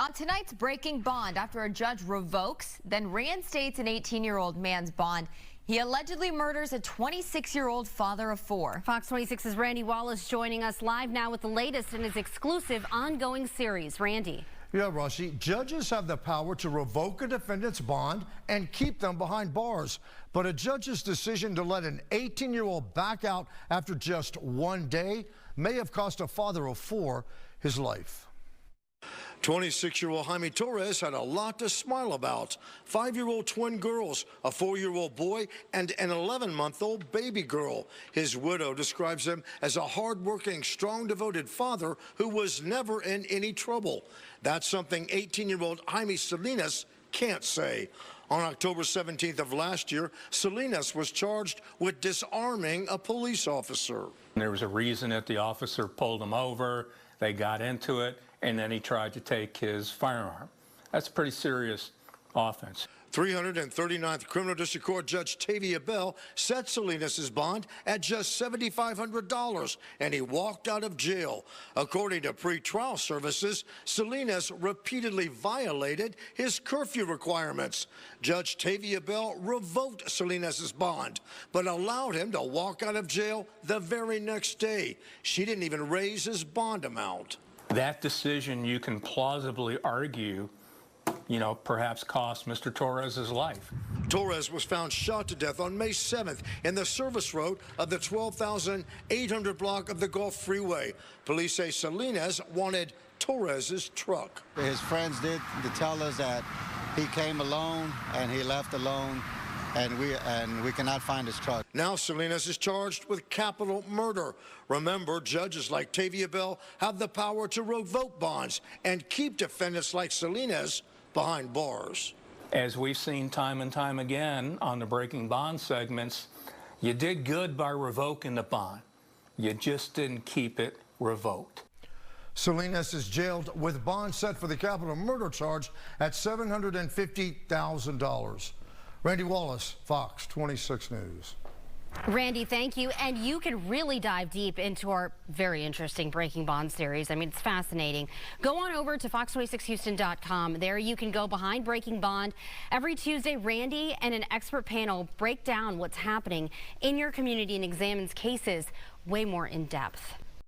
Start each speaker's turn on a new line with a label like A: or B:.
A: On tonight's Breaking Bond, after a judge revokes, then reinstates an 18-year-old man's bond, he allegedly murders a 26-year-old father of four.
B: Fox 26's Randy Wallace joining us live now with the latest in his exclusive ongoing series. Randy.
C: Yeah, Rushy, judges have the power to revoke a defendant's bond and keep them behind bars. But a judge's decision to let an 18-year-old back out after just one day may have cost a father of four his life.
D: 26-year-old Jaime Torres had a lot to smile about. 5-year-old twin girls, a 4-year-old boy, and an 11-month-old baby girl. His widow describes him as a hard-working, strong, devoted father who was never in any trouble. That's something 18-year-old Jaime Salinas can't say. On October 17th of last year, Salinas was charged with disarming a police officer.
E: There was a reason that the officer pulled him over. They got into it, and then he tried to take his firearm. That's a pretty serious offense.
D: 339th Criminal District Court Judge Tavia Bell set Salinas' bond at just $7,500, and he walked out of jail. According to pretrial services, Salinas repeatedly violated his curfew requirements. Judge Tavia Bell revoked Salinas' bond, but allowed him to walk out of jail the very next day. She didn't even raise his bond amount.
E: That decision, you can plausibly argue, perhaps cost Mr. Torres' life.
D: Torres was found shot to death on May 7th in the service road of the 12,800 block of the Gulf Freeway. Police say Salinas wanted Torres' truck.
F: His friends did tell us that he came alone and he left alone, and we cannot find his truck.
D: Now Salinas is charged with capital murder. Remember, judges like Tavia Bell have the power to revoke bonds and keep defendants like Salinas behind bars.
E: As we've seen time and time again on the Breaking Bond segments, you did good by revoking the bond. You just didn't keep it revoked.
C: Salinas is jailed with bond set for the capital murder charge at $750,000. Randy Wallace, Fox 26 News.
B: Randy, thank you. And you can really dive deep into our very interesting Breaking Bond series. I mean, it's fascinating. Go on over to fox26houston.com. There you can go behind Breaking Bond. Every Tuesday, Randy and an expert panel break down what's happening in your community and examines cases way more in depth.